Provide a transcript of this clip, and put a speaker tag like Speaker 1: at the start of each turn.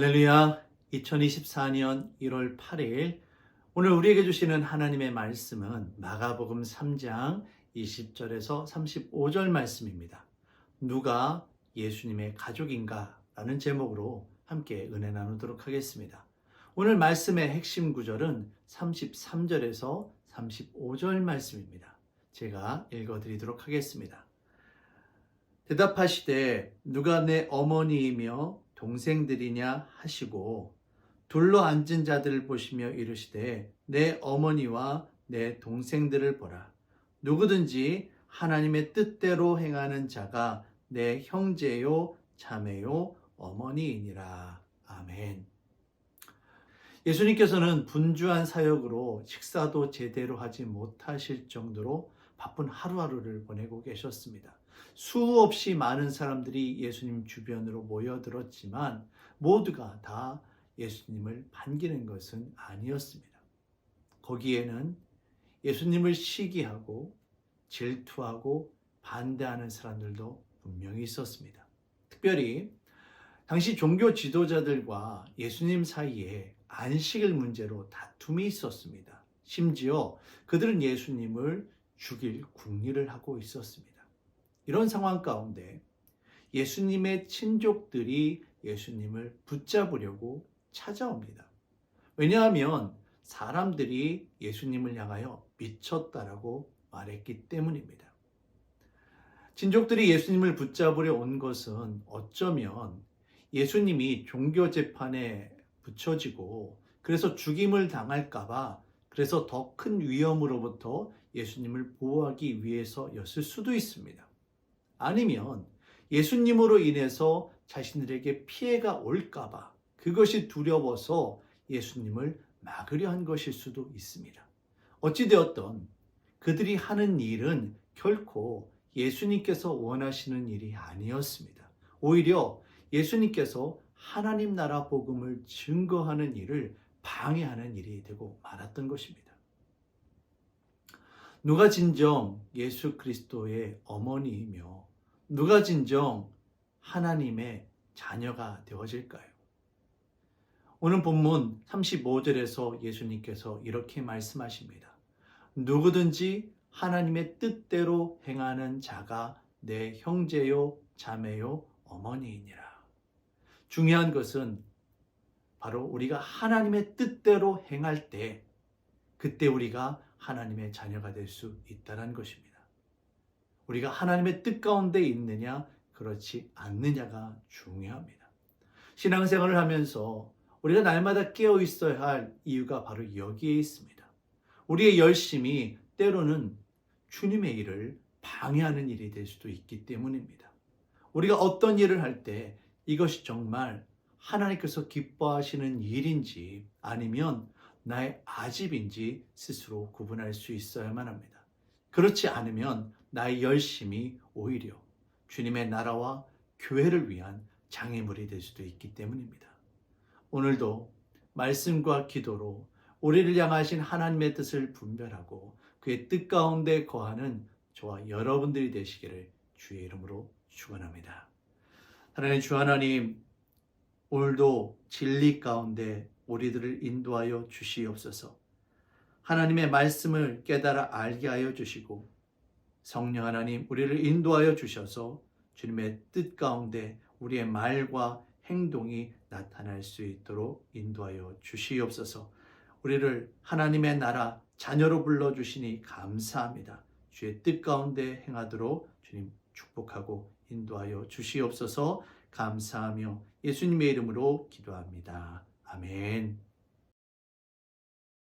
Speaker 1: 할렐루야. 2024년 1월 8일 오늘 우리에게 주시는 하나님의 말씀은 마가복음 3장 20절에서 35절 말씀입니다. 누가 예수님의 가족인가? 라는 제목으로 함께 은혜 나누도록 하겠습니다. 오늘 말씀의 핵심 구절은 33절에서 35절 말씀입니다. 제가 읽어드리도록 하겠습니다. 대답하시되 누가 내 어머니이며 동생들이냐 하시고 둘러 앉은 자들을 보시며 이르시되 내 어머니와 내 동생들을 보라. 누구든지 하나님의 뜻대로 행하는 자가 내 형제요 자매요 어머니이니라. 아멘. 예수님께서는 분주한 사역으로 식사도 제대로 하지 못하실 정도로 바쁜 하루하루를 보내고 계셨습니다. 수없이 많은 사람들이 예수님 주변으로 모여들었지만 모두가 다 예수님을 반기는 것은 아니었습니다. 거기에는 예수님을 시기하고 질투하고 반대하는 사람들도 분명히 있었습니다. 특별히 당시 종교 지도자들과 예수님 사이에 안식일 문제로 다툼이 있었습니다. 심지어 그들은 예수님을 죽일 궁리를 하고 있었습니다. 이런 상황 가운데 예수님의 친족들이 예수님을 붙잡으려고 찾아옵니다. 왜냐하면 사람들이 예수님을 향하여 미쳤다라고 말했기 때문입니다. 친족들이 예수님을 붙잡으려 온 것은 어쩌면 예수님이 종교재판에 붙여지고 그래서 죽임을 당할까봐 그래서 더 큰 위험으로부터 예수님을 보호하기 위해서였을 수도 있습니다. 아니면 예수님으로 인해서 자신들에게 피해가 올까봐 그것이 두려워서 예수님을 막으려 한 것일 수도 있습니다. 어찌되었든 그들이 하는 일은 결코 예수님께서 원하시는 일이 아니었습니다. 오히려 예수님께서 하나님 나라 복음을 증거하는 일을 방해하는 일이 되고 말았던 것입니다. 누가 진정 예수 그리스도의 어머니이며 누가 진정 하나님의 자녀가 되어질까요? 오늘 본문 35절에서 예수님께서 이렇게 말씀하십니다. 누구든지 하나님의 뜻대로 행하는 자가 내 형제요 자매요 어머니이니라. 중요한 것은 바로 우리가 하나님의 뜻대로 행할 때 그때 우리가 하나님의 자녀가 될 수 있다는 것입니다. 우리가 하나님의 뜻 가운데 있느냐 그렇지 않느냐가 중요합니다. 신앙생활을 하면서 우리가 날마다 깨어 있어야 할 이유가 바로 여기에 있습니다. 우리의 열심이 때로는 주님의 일을 방해하는 일이 될 수도 있기 때문입니다. 우리가 어떤 일을 할 때 이것이 정말 하나님께서 기뻐하시는 일인지 아니면 나의 아집인지 스스로 구분할 수 있어야만 합니다. 그렇지 않으면 나의 열심이 오히려 주님의 나라와 교회를 위한 장애물이 될 수도 있기 때문입니다. 오늘도 말씀과 기도로 우리를 향하신 하나님의 뜻을 분별하고 그의 뜻 가운데 거하는 저와 여러분들이 되시기를 주의 이름으로 축원합니다. 하나님 주 하나님, 오늘도 진리 가운데 우리들을 인도하여 주시옵소서. 하나님의 말씀을 깨달아 알게 하여 주시고 성령 하나님 우리를 인도하여 주셔서 주님의 뜻 가운데 우리의 말과 행동이 나타날 수 있도록 인도하여 주시옵소서. 우리를 하나님의 나라 자녀로 불러주시니 감사합니다. 주의 뜻 가운데 행하도록 주님 축복하고 인도하여 주시옵소서. 감사하며 예수님의 이름으로 기도합니다. 아멘.